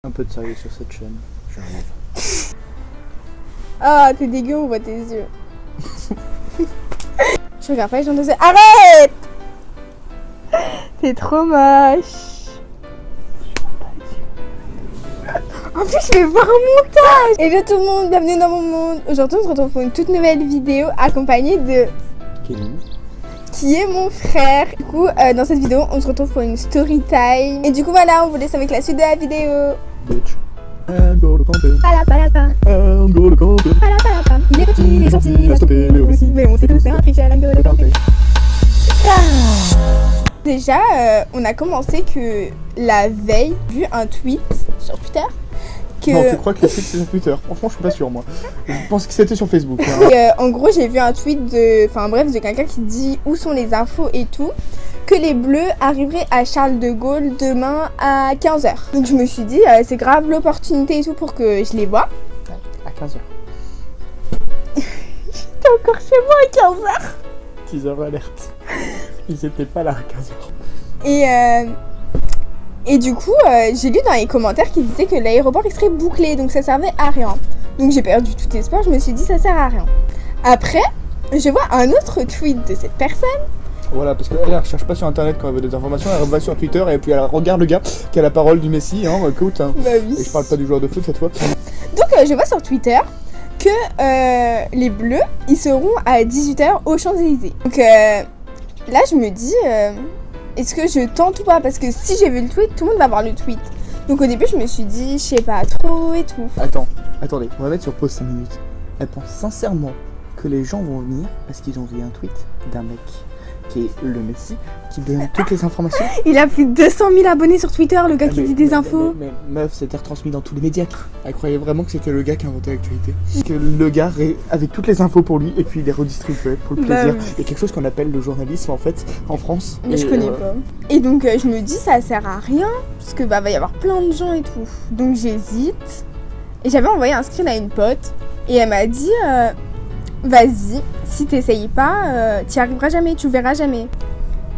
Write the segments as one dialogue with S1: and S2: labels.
S1: Un peu de sérieux sur cette chaîne, j'arrive.
S2: Ah, t'es dégueu, on voit tes yeux. Je regarde pas les gens de Arrête. T'es trop moche. En plus, je vais voir un montage. Hello tout le monde, bienvenue dans mon monde. Aujourd'hui, on se retrouve pour une toute nouvelle vidéo accompagnée de
S1: Kelly.
S2: Qui est mon frère. Du coup, dans cette vidéo, on se retrouve pour une story time. Et du coup, voilà, on vous laisse avec la suite de la vidéo.
S1: Bitch. I'm gonna camper.
S2: Palapa.
S1: I'm gonna camper.
S2: Palapa. Il est petit, il est gentil, il a stoppé, mais aussi. Mais on sait tous, c'est un tricheur, I'm gonna camper. Déjà, on a commencé que la veille, vu un tweet sur Twitter. Que...
S1: Non, tu crois que le tweet c'est sur Twitter? Franchement, je suis pas sûr, moi. Je pense que c'était sur Facebook. Hein.
S2: En gros, j'ai vu un tweet de quelqu'un qui dit où sont les infos et tout. Que les Bleus arriveraient à Charles de Gaulle demain à 15h. Donc je me suis dit, c'est grave l'opportunité et tout pour que je les vois.
S1: À 15h.
S2: J'étais encore chez moi à 15h.
S1: Teaser alerte. Ils étaient pas là à 15h.
S2: Et du coup, j'ai lu dans les commentaires qu'ils disaient que l'aéroport il serait bouclé, donc ça servait à rien. Donc j'ai perdu tout espoir, je me suis dit ça sert à rien. Après, je vois un autre tweet de cette personne.
S1: Voilà, parce qu'elle recherche pas sur internet quand elle veut des informations, elle va sur Twitter et puis elle regarde le gars qui a la parole du Messi, hein, écoute. Hein.
S2: Bah oui.
S1: Et je parle pas du joueur de foot cette fois.
S2: Donc je vois sur Twitter que les Bleus, ils seront à 18h aux Champs-Élysées. Donc là, je me dis, est-ce que je tente ou pas? Parce que si j'ai vu le tweet, tout le monde va voir le tweet. Donc au début, je me suis dit, je sais pas trop et tout.
S1: Attendez, on va mettre sur pause 5 minutes. Elle pense sincèrement que les gens vont venir parce qu'ils ont vu un tweet d'un mec qui est le Messi, qui donne toutes les informations.
S2: Il a plus de 200 000 abonnés sur Twitter, le gars qui dit des infos.
S1: Mais meuf, c'était retransmis dans tous les médias. Elle croyait vraiment que c'était le gars qui inventait l'actualité. Que le gars avait toutes les infos pour lui et puis il les redistribuait pour le plaisir.
S2: Oui.
S1: Il y a quelque chose qu'on appelle le journalisme en fait en France.
S2: Mais je connais pas. Et donc je me dis ça sert à rien parce que va y avoir plein de gens et tout. Donc j'hésite. Et j'avais envoyé un screen à une pote et elle m'a dit vas-y, si t'essayes pas, t'y arriveras jamais, tu verras jamais.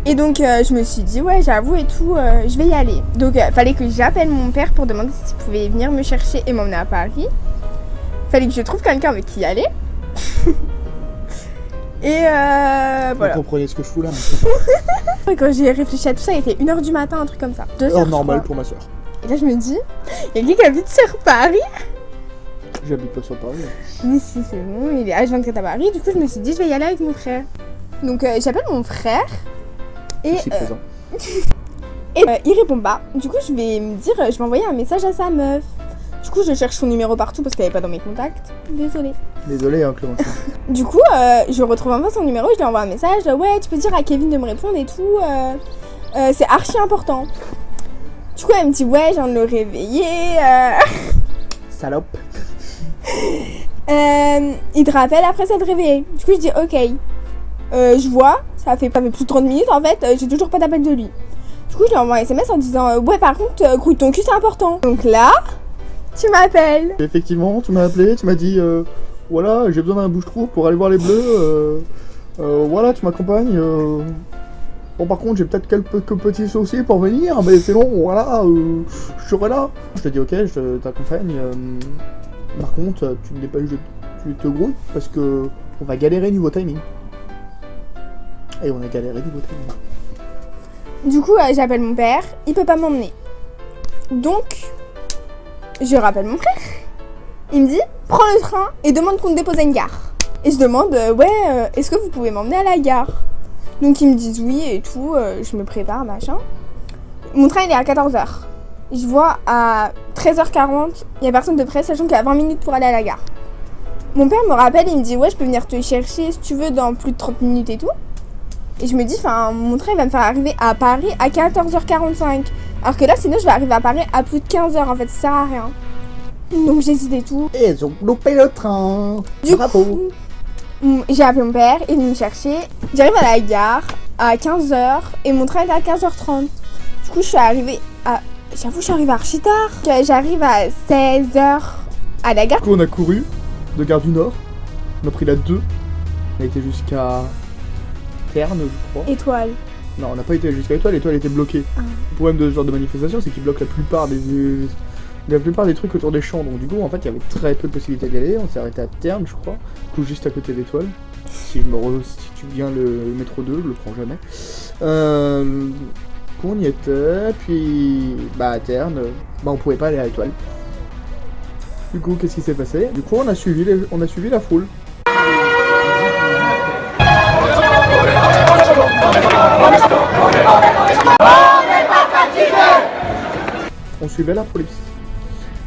S2: Et donc je me suis dit ouais j'avoue et tout, je vais y aller. Donc fallait que j'appelle mon père pour demander s'il pouvait venir me chercher et m'emmener à Paris. Fallait que je trouve quelqu'un avec qui y aller. Et voilà.
S1: Vous comprenez ce que je fous là.
S2: Quand j'ai réfléchi à tout ça, il était 1h du matin, un truc comme ça. 2h.
S1: Heure normale pour ma soeur.
S2: Et là je me dis, il y a qui habite sur Paris?
S1: J'habite pas sur Paris.
S2: Mais si, c'est bon, il est H24 à Paris. Du coup, je me suis dit, je vais y aller avec mon frère. Donc, j'appelle mon frère. Et
S1: présent.
S2: il répond pas. Du coup, je vais me dire, je vais envoyer un message à sa meuf. Du coup, je cherche son numéro partout parce qu'elle est pas dans mes contacts.
S1: Désolé, hein, Clémentine.
S2: Du coup, je retrouve enfin son numéro. Je lui envoie un message. Ouais, tu peux dire à Kevin de me répondre et tout. C'est archi important. Du coup, elle me dit, ouais, je viens de le réveiller.
S1: Salope.
S2: Il te rappelle après s'être réveillé. Du coup je dis ok. Je vois, ça fait plus de 30 minutes en fait, j'ai toujours pas d'appel de lui. Du coup je lui envoie un SMS en disant ouais par contre grouille ton cul c'est important. Donc là, tu m'appelles.
S1: Effectivement, tu m'as appelé, tu m'as dit voilà j'ai besoin d'un bouche-trou pour aller voir les Bleus. Voilà tu m'accompagnes. Bon par contre j'ai peut-être quelques petits soucis pour venir, mais c'est long, voilà, je serai là. Je te dis ok, je t'accompagne. Par contre, tu me dépêches, tu te grouilles parce que on va galérer niveau timing. Et on a galéré niveau timing.
S2: Du coup, j'appelle mon père, il peut pas m'emmener. Donc, je rappelle mon frère. Il me dit, prends le train et demande qu'on te dépose à une gare. Et je demande, est-ce que vous pouvez m'emmener à la gare? Donc ils me disent oui et tout, je me prépare, machin. Mon train il est à 14h. Je vois à 13h40, il y a personne de près, sachant qu'il y a 20 minutes pour aller à la gare. Mon père me rappelle, il me dit ouais je peux venir te chercher si tu veux dans plus de 30 minutes et tout. Et je me dis, mon train il va me faire arriver à Paris à 14h45. Alors que là sinon je vais arriver à Paris à plus de 15h en fait, ça sert à rien. Donc j'hésite et tout.
S1: Et ils ont loupé le train. Bravo.
S2: J'ai appelé mon père, il est venu me chercher. J'arrive à la gare à 15h et mon train est à 15h30. Du coup je suis arrivée à... J'avoue, je suis arrivée archi tard. J'arrive à 16h à la gare.
S1: Du coup, on a couru de Gare du Nord. On a pris la 2. On a été jusqu'à Terne, je crois.
S2: Étoile.
S1: Non, on n'a pas été jusqu'à Étoile. Étoile était bloquée. Le problème de ce genre de manifestation, c'est qu'ils bloquent la plupart la plupart des trucs autour des champs. Donc du coup, en fait, il y avait très peu de possibilités d'y aller. On s'est arrêté à Terne, je crois, du coup juste à côté d'Étoile. Si tu viens le métro 2, je le prends jamais. Du coup, on y était, puis à Terne, on pouvait pas aller à Étoile. Du coup, qu'est-ce qui s'est passé? Du coup, on a suivi la foule. On suivait la police.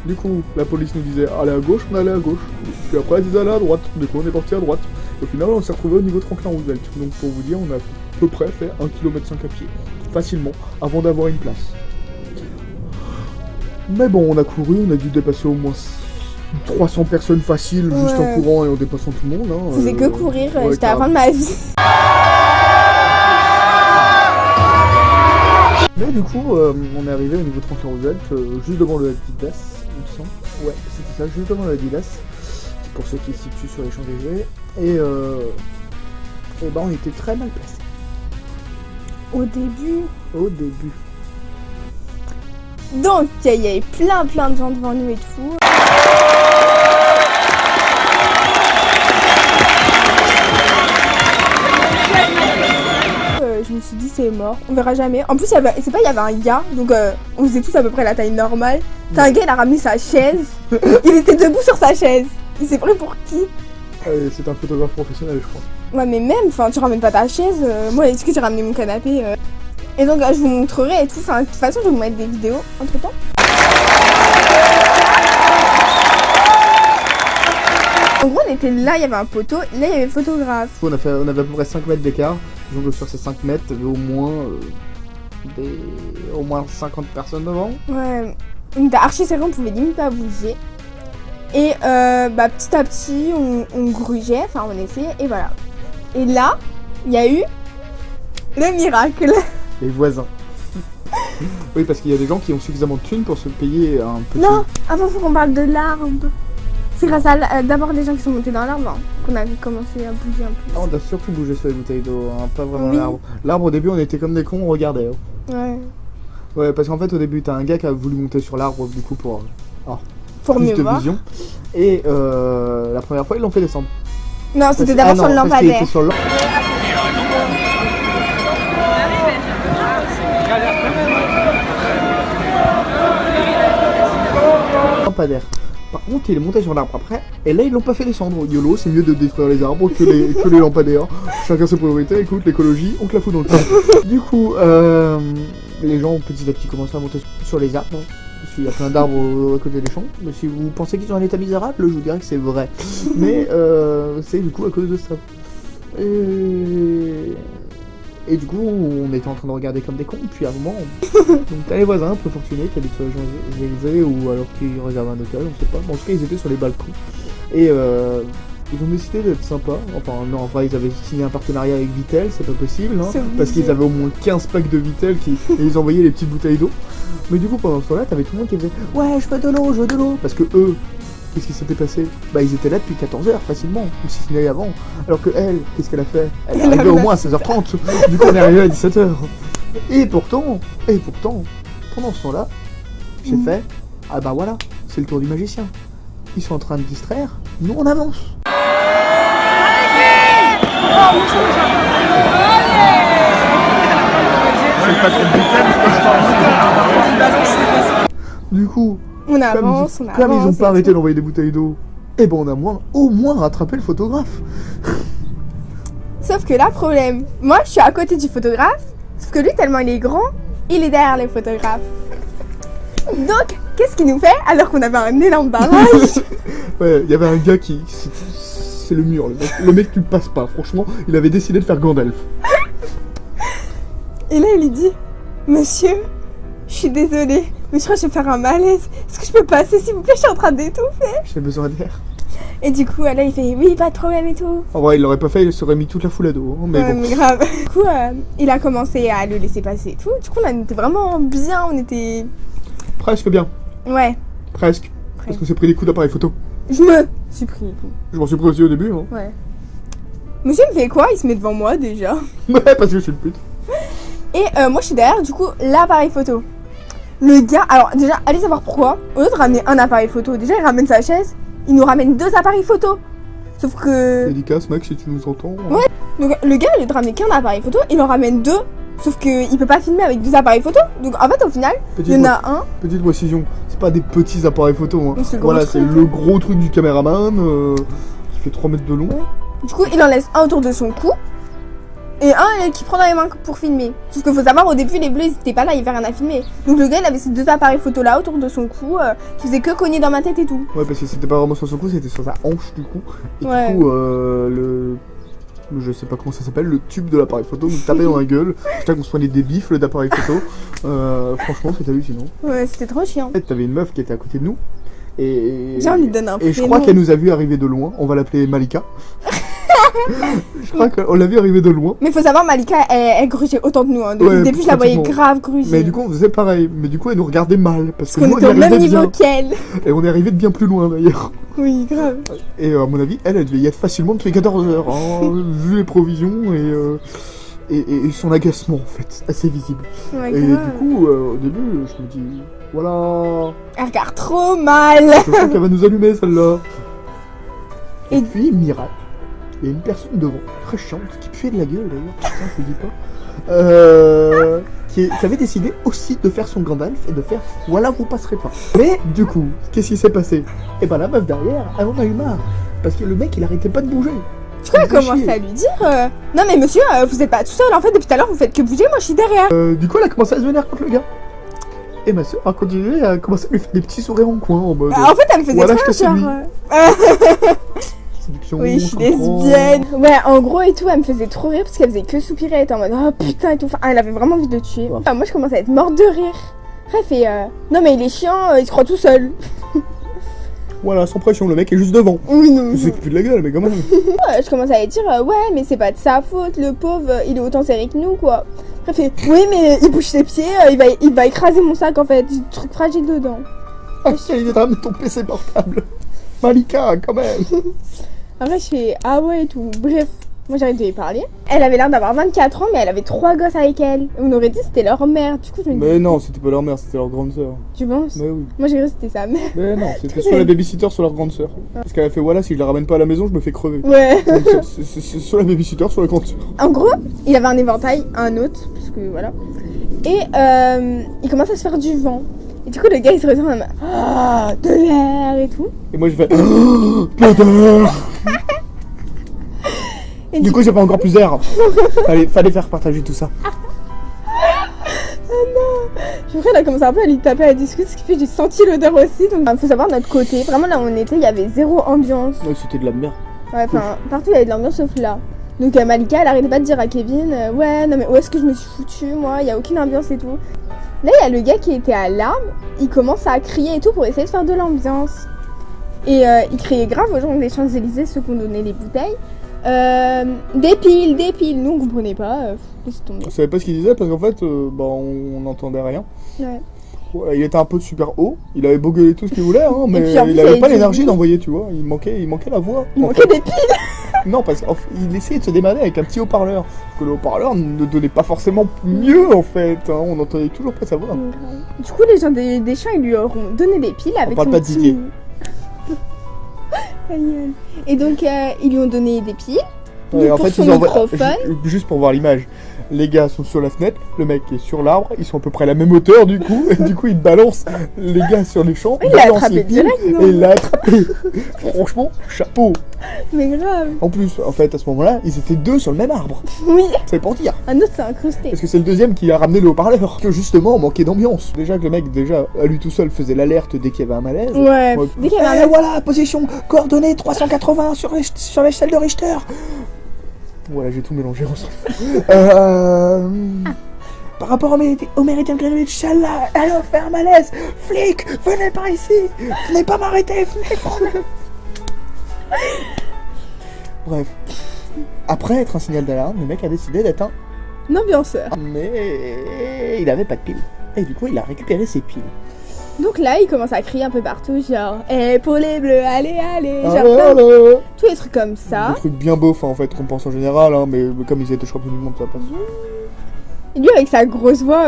S1: Du coup, la police nous disait allez à gauche, on allait à gauche. Puis après, elle disait allez à droite. Du coup, on est parti à droite. Au final, on s'est retrouvé au niveau de Franklin Roosevelt. Donc, pour vous dire, on a à peu près fait 1,5 km à pied. Facilement, avant d'avoir une place. Mais bon, on a couru, on a dû dépasser au moins 300 personnes faciles, juste en courant et en dépassant tout le monde. Hein.
S2: Je faisais que courir, j'étais à la fin de ma vie.
S1: Mais du coup, on est arrivé au niveau de Franklin Roosevelt, juste devant le Adidas, il me semble. Ouais, c'était ça, juste devant le Adidas, pour ceux qui se situent sur les Champs-Élysées. Et on était très mal placés.
S2: Au début. Donc, il y avait plein de gens devant nous et tout. Je me suis dit c'est mort, on verra jamais. En plus il y avait un gars, donc on faisait tous à peu près la taille normale. T'as un gars, il a ramené sa chaise, il était debout sur sa chaise. Il s'est pris pour qui?
S1: C'est un photographe professionnel je crois.
S2: Ouais mais même, tu ramènes pas ta chaise, moi est-ce que j'ai ramené mon canapé Et donc je vous montrerai et tout, de toute façon je vais vous mettre des vidéos entre temps. En gros on était là, il y avait un poteau, là il y avait le photographe.
S1: On avait à peu près 5 mètres d'écart. Donc sur ces 5 mètres, il y avait au moins 50 personnes devant.
S2: Ouais, on était archi serré, on pouvait limite pas bouger. Et petit à petit, on grugeait, on essayait, et voilà. Et là, il y a eu le miracle.
S1: Les voisins. Oui, parce qu'il y a des gens qui ont suffisamment de thunes pour se payer un petit...
S2: Non, avant faut qu'on parle de l'arbre. C'est grâce à d'abord les gens qui sont montés dans l'arbre qu'on a commencé à bouger un peu.
S1: Ah, on a surtout bougé sur les bouteilles d'eau, pas vraiment l'arbre. L'arbre au début on était comme des cons, on regardait.
S2: Ouais.
S1: Ouais, parce qu'en fait au début t'as un gars qui a voulu monter sur l'arbre du coup pour
S2: plus
S1: de vision. Et la première fois ils l'ont fait descendre.
S2: Non, c'était d'abord sur le lampadaire.
S1: Lampadaire. Par contre, il est monté sur l'arbre après, et là ils l'ont pas fait descendre. YOLO, c'est mieux de détruire les arbres que les lampadaires. Chacun ses priorités, écoute, l'écologie, on te la fout dans le tas. Du coup, les gens petit à petit commencent à monter sur les arbres. Parce qu'il y a plein d'arbres à côté des champs. Mais si vous pensez qu'ils sont en état misérable, je vous dirais que c'est vrai. Mais c'est du coup à cause de ça. Et du coup, on était en train de regarder comme des cons, puis à un moment, donc t'as les voisins un peu fortunés qui habitent sur les Champs-Élysées ou alors qui réservent un hôtel, on sait pas. Bon, en tout cas, ils étaient sur les balcons. Et ils ont décidé d'être sympas. Enfin, non, en vrai, ils avaient signé un partenariat avec Vittel, c'est pas possible, hein, parce qu'ils avaient au moins 15 packs de Vittel et ils envoyaient les petites bouteilles d'eau. Mais du coup, pendant ce temps-là, t'avais tout le monde qui faisait ouais, je veux de l'eau, parce que eux, qu'est-ce qui s'était passé? Ils étaient là depuis 14h facilement, ou si ce n'est avant. Alors que elle, qu'est-ce qu'elle a fait? Elle est arrivée au moins à 16h30. Du coup, on est arrivé à 17h. Et pourtant, pendant ce temps-là, j'ai fait voilà, c'est le tour du magicien. Ils sont en train de distraire, nous on avance. C'est le patron de Vittel. Du coup,
S2: on avance,
S1: comme ils ont pas arrêté d'envoyer des bouteilles d'eau, on a au moins rattrapé le photographe.
S2: Sauf que là, problème, moi je suis à côté du photographe, sauf que lui tellement il est grand, il est derrière les photographes. Donc, qu'est-ce qu'il nous fait alors qu'on avait un énorme barrage?
S1: Ouais, il y avait un gars qui... C'est le mur, le mec tu le passes pas, franchement, il avait décidé de faire Gandalf.
S2: Et là il lui dit, monsieur, je suis désolée, mais je crois que je vais faire un malaise. Est-ce que je peux passer s'il vous plaît, je suis en train d'étouffer.
S1: J'ai besoin d'air.
S2: Et du coup, là il fait, oui, pas de problème et tout.
S1: En vrai, il l'aurait pas fait, il serait mis toute la foule à dos. Hein, mais
S2: ouais,
S1: bon.
S2: Mais grave. Du coup, il a commencé à le laisser passer et tout. Du coup, on était vraiment bien, on était...
S1: Presque bien.
S2: Ouais.
S1: Presque. Parce que c'est pris des coups d'appareil photo.
S2: Je me suis pris.
S1: Je m'en suis pris aussi au début. Hein.
S2: Ouais. Monsieur me fait quoi? Il se met devant moi déjà.
S1: Ouais, parce que je suis une pute.
S2: Et moi je suis derrière, du coup, l'appareil photo. Le gars, alors déjà, allez savoir pourquoi. Au lieu de ramener un appareil photo, déjà il ramène sa chaise, il nous ramène 2 appareils photo. Sauf que.
S1: Dédicace, mec, si tu nous entends.
S2: Ouais. Donc le gars, au lieu de ramener qu'un appareil photo, il en ramène 2. Sauf qu'il peut pas filmer avec 2 appareils photo. Donc en fait, au final, il y en a un.
S1: Petite précision, c'est pas des petits appareils photo. Hein.
S2: C'est
S1: Voilà, c'est le gros truc du caméraman qui fait 3 mètres de long.
S2: Ouais. Du coup, il en laisse un autour de son cou. Et un qui prend dans les mains pour filmer. Sauf qu'il faut savoir, au début, les bleus, ils étaient pas là, il y avait rien à filmer. Donc le gars, il avait ces 2 appareils photo là autour de son cou, qui faisaient que cogner dans ma tête et tout.
S1: Ouais, parce que c'était pas vraiment sur son cou, c'était sur sa hanche du coup. Et
S2: ouais.
S1: Du coup, je sais pas comment ça s'appelle, le tube de l'appareil photo nous tapait dans la gueule. Je qu'on se prenait des bifles d'appareil photo. Franchement, c'était hallucinant.
S2: Ouais, c'était trop chiant.
S1: En fait, t'avais une meuf qui était à côté de nous. Et
S2: on lui donne un prénom.
S1: Et je crois qu'elle nous a vu arriver de loin. On va l'appeler Malika. Je crois qu'on l'a vu arriver de loin.
S2: Mais faut savoir, Malika, elle grugeait autant que nous. Hein. Depuis le début, je la voyais grave gruger.
S1: Mais du coup, on faisait pareil. Mais du coup, elle nous regardait mal. Parce
S2: qu'on était au même niveau qu'elle.
S1: Et on est arrivé de bien plus loin d'ailleurs.
S2: Oui, grave.
S1: Et à mon avis, elle devait y être facilement depuis 14 heures. Hein, vu les provisions et son agacement en fait, assez visible.
S2: Ouais,
S1: et du coup, au début, je me dis, voilà.
S2: Elle regarde trop mal.
S1: Je crois qu'elle va nous allumer celle-là. Et puis, miracle. Il y a une personne devant, très chiante, qui puait de la gueule d'ailleurs, putain, je le dis pas, qui avait décidé aussi de faire son Gandalf et de faire voilà, vous passerez pas. Mais du coup, qu'est-ce qui s'est passé? Et ben la meuf derrière, elle en a eu marre, parce que le mec il arrêtait pas de bouger.
S2: Du coup, elle commence à lui dire non, mais monsieur, vous êtes pas tout seul en fait, depuis tout à l'heure vous faites que bouger, moi je suis derrière.
S1: Du coup, elle a commencé à se vénérer contre le gars. Et ma soeur a continué à commencer à lui faire des petits sourires en coin en mode.
S2: En fait, elle me faisait
S1: voilà,
S2: trop genre. Oui, je suis lesbienne. Ouais, en gros et tout, elle me faisait trop rire parce qu'elle faisait que soupirer, elle était en mode oh putain et tout. Enfin, elle avait vraiment envie de le tuer. Ouais. Moi, je commençais à être morte de rire. Après, elle fait non, mais il est chiant, il se croit tout seul.
S1: Voilà, sans pression, le mec est juste devant.
S2: Oui, non.
S1: Il s'occupe plus de la gueule, mais quand même.
S2: Je commençais à lui dire ouais, mais c'est pas de sa faute, le pauvre, il est autant serré que nous, quoi. Après, elle fait oui, mais il bouge ses pieds, il va écraser mon sac en fait, j'ai des trucs fragiles dedans.
S1: Ah, il est de ramener ton PC portable. Malika, quand même.
S2: Après, je fais ah ouais et tout. Bref, moi j'arrête de lui parler. Elle avait l'air d'avoir 24 ans, mais elle avait 3 gosses avec elle. On aurait dit que c'était leur mère. Du coup, je me dis.
S1: Mais non, c'était pas leur mère, c'était leur grande sœur.
S2: Tu penses?
S1: Mais oui.
S2: Moi j'ai cru que c'était sa mère.
S1: Mais non, c'était soit la babysitter, soit leur grande sœur. Parce qu'elle a fait voilà, si je la ramène pas à la maison, je me fais crever.
S2: Ouais.
S1: C'est soit la babysitter, soit la grande sœur.
S2: En gros, il avait un éventail, un autre, parce que voilà. Et il commence à se faire du vent. Et du coup, le gars il se retourne en mode ah, de l'air et tout.
S1: Et moi je fais l'odeur. Et du coup, j'ai pas encore plus d'air. Fallait faire partager tout ça.
S2: Oh non. Puis après, elle a commencé un peu à lui taper à la discute, ce qui fait que j'ai senti l'odeur aussi. Donc, faut savoir, de notre côté, vraiment là où on était, il y avait zéro ambiance.
S1: Ouais, c'était de la merde.
S2: Ouais, enfin, partout il y avait de l'ambiance sauf là. Donc, Malika, elle arrêtait pas de dire à Kevin ouais, non mais où est-ce que je me suis foutue, moi, il y a aucune ambiance et tout. Là, il y a le gars qui était à l'arbre, il commence à crier et tout pour essayer de faire de l'ambiance. Et il criait grave aux gens des Champs-Élysées, ceux qui ont donné les bouteilles. Des piles, nous on comprenait pas, laisse tomber.
S1: On savait pas ce qu'il disait parce qu'en fait, on n'entendait rien.
S2: Ouais.
S1: Ouais, il était un peu super haut, il avait beau gueuler tout ce qu'il voulait, hein, mais
S2: puis, en plus,
S1: il avait pas l'énergie d'envoyer, tu vois, il manquait la voix.
S2: Il manquait des piles.
S1: Non, parce qu'il essayait de se démerder avec un petit haut-parleur, parce que le haut-parleur ne donnait pas forcément mieux en fait, hein, on entendait toujours pas sa voix.
S2: Du coup, les gens des champs, ils lui auront donné des piles avec
S1: son petit...
S2: Et donc, ils lui ont donné des piles.
S1: Ouais, en
S2: pour
S1: fait,
S2: son
S1: ils envoient...
S2: microphone.
S1: Juste pour voir l'image, les gars sont sur la fenêtre, le mec est sur l'arbre, ils sont à peu près à la même hauteur du coup, et du coup ils balancent les gars sur les champs,
S2: il l'a attrapé direct, non?
S1: et il l'a attrapé. Franchement, chapeau.
S2: Mais grave.
S1: En plus, en fait, à ce moment-là, ils étaient 2 sur le même arbre.
S2: Oui.
S1: C'est pour dire.
S2: Un autre s'est incrusté.
S1: Parce que c'est le deuxième qui a ramené le haut-parleur. Que justement, on manquait d'ambiance. Déjà que le mec, à lui tout seul, faisait l'alerte dès qu'il y avait un malaise.
S2: Ouais. Dès qu'il y avait un malaise.
S1: Voilà, position, coordonnées 380 sur l'échelle de Richter. Voilà, j'ai tout mélangé, on s'en fout. Par rapport au méridien Greenwich, celle-là, elle a fait un malaise. Flic, venez par ici. Venez pas m'arrêter, flic. Bref. Après être un signal d'alarme, le mec a décidé d'être un
S2: ambianceur.
S1: Mais il avait pas de piles. Et du coup, il a récupéré ses piles.
S2: Donc là, il commence à crier un peu partout, genre pour les bleus, allez, genre
S1: allez.
S2: Tous les trucs comme ça.
S1: Des trucs bien beaufs en fait, qu'on pense en général, hein, mais comme ils étaient champions du monde, ça passe.
S2: Et lui, avec sa grosse voix,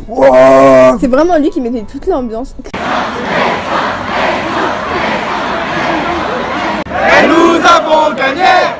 S1: Wow.
S2: c'est vraiment lui qui mettait toute l'ambiance.
S1: Et nous avons gagné.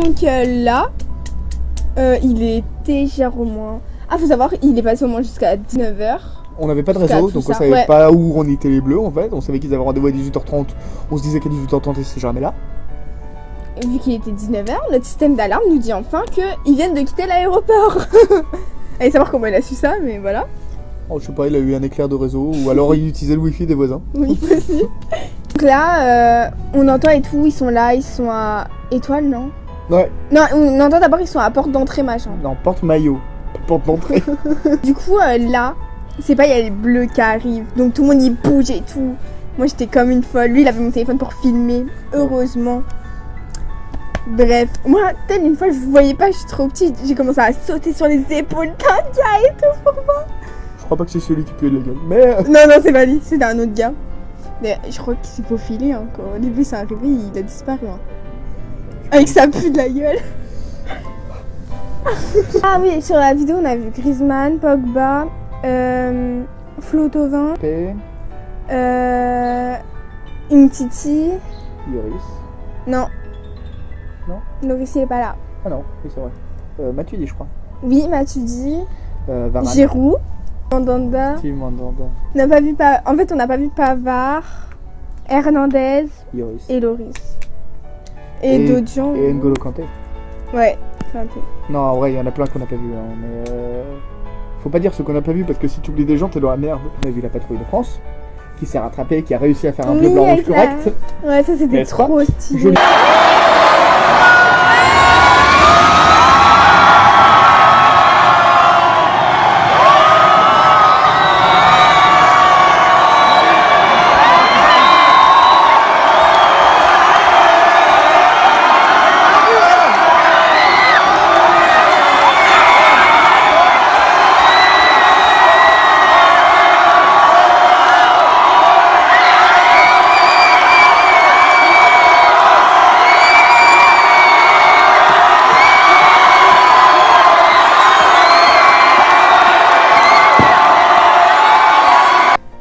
S2: Donc là, il est déjà au moins... Ah, faut savoir, il est passé au moins jusqu'à 19h.
S1: On n'avait pas de
S2: Jusqu'à
S1: réseau,
S2: tout
S1: donc on
S2: ça,
S1: savait
S2: ouais.
S1: pas où on était les bleus en fait. On savait qu'ils avaient rendez-vous à 18h30. On se disait qu'à 18h30 ils étaient jamais là.
S2: Et vu qu'il était 19h, notre système d'alarme nous dit enfin qu'ils viennent de quitter l'aéroport. Allez savoir comment il a su ça, mais voilà.
S1: Oh, je sais pas, il a eu un éclair de réseau ou alors il utilisait le wifi des voisins.
S2: Oui, possible. Donc là, on entend et tout, ils sont là, ils sont à Étoile, non?
S1: Ouais,
S2: Non, on entend d'abord ils sont à porte d'entrée, machin.
S1: non, porte-maillot, pas porte d'entrée.
S2: Du coup, là, c'est pas, il y a les bleus qui arrivent, donc tout le monde y bouge et tout. Moi j'étais comme une folle, lui il avait mon téléphone pour filmer, heureusement. Bref, moi, telle une fois, je voyais pas, je suis trop petite, j'ai commencé à sauter sur les épaules d'un gars et tout pour moi.
S1: Je crois pas que c'est celui qui puait de la gueule, mais...
S2: Non, non, c'est pas lui, c'était un autre gars. Mais je crois qu'il s'est faufilé encore. Au début, c'est arrivé, il a disparu. Hein. Avec sa pue de la gueule. Ah oui, sur la vidéo, on a vu Griezmann, Pogba, Flo Thauvin, Umtiti.
S1: Yoris.
S2: Non.
S1: Non.
S2: Loris, il est pas là.
S1: Ah non, oui c'est vrai. Matuidi je crois.
S2: Oui, Matuidi,
S1: Varane.
S2: Giroud, Mandanda.
S1: Steve Mandanda.
S2: On n'a pas vu En fait, on n'a pas vu Pavard, Hernandez
S1: Yoris.
S2: et Loris. Et d'autres gens.
S1: Et N'Golo Kanté.
S2: Ouais, Kanté.
S1: Non, en vrai, il y en a plein qu'on n'a pas vu. Hein, mais faut pas dire ce qu'on n'a pas vu parce que si tu oublies des gens, t'es dans la merde. On a vu la patrouille de France qui s'est rattrapée, qui a réussi à faire un bleu
S2: Oui,
S1: blanc rouge
S2: avec la-
S1: correct.
S2: Ouais, ça c'était
S1: N'est-ce pas
S2: trop stylé.
S1: Joli.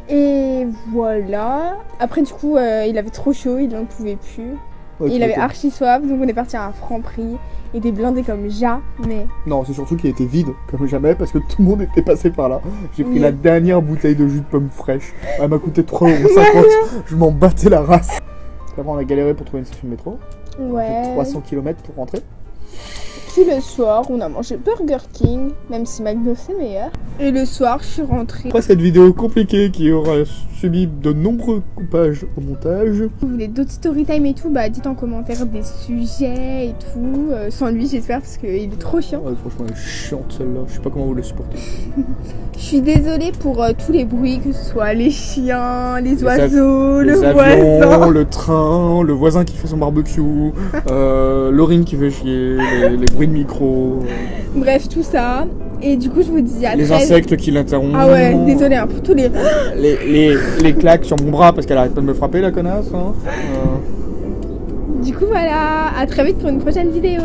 S2: Et voilà. Après, du coup, il avait trop chaud, il n'en pouvait plus.
S1: Ouais,
S2: Et il
S1: tu
S2: avait
S1: m'étonnes.
S2: archi soif, donc on est parti à un Franprix. Il était blindé comme jamais.
S1: Non, c'est surtout qu'il était vide, comme jamais, parce que tout le monde était passé par là. J'ai pris
S2: Oui.
S1: la dernière bouteille de jus de pomme fraîche. Elle m'a coûté 3,50€. Je m'en battais la race. Après, on a galéré pour trouver une station de métro.
S2: Ouais.
S1: 300 km pour rentrer.
S2: Puis le soir, on a mangé Burger King, même si McDo c'est meilleur. Et le soir, je suis rentrée.
S1: Après cette vidéo compliquée qui aura subi de nombreux coupages au montage.
S2: Si vous voulez d'autres story time et tout, bah dites en commentaire des sujets et tout. Sans lui, j'espère, parce qu'il est trop chiant.
S1: Ouais, franchement, elle est chiante celle-là. Je sais pas comment vous le supportez.
S2: Je suis désolée pour tous les bruits, que ce soit les chiens, les
S1: av-
S2: oiseaux,
S1: Les
S2: le
S1: avions,
S2: voisin.
S1: le train, le voisin qui fait son barbecue, Laurine qui fait chier, les bruits de micro,
S2: Bref, tout ça. Et du coup, je vous dis à
S1: les
S2: très...
S1: insectes qui l'interrompent.
S2: Ah ouais, désolée hein, pour tous les...
S1: Les claques sur mon bras parce qu'elle arrête pas de me frapper la connasse. Hein.
S2: Du coup, voilà, à très vite pour une prochaine vidéo.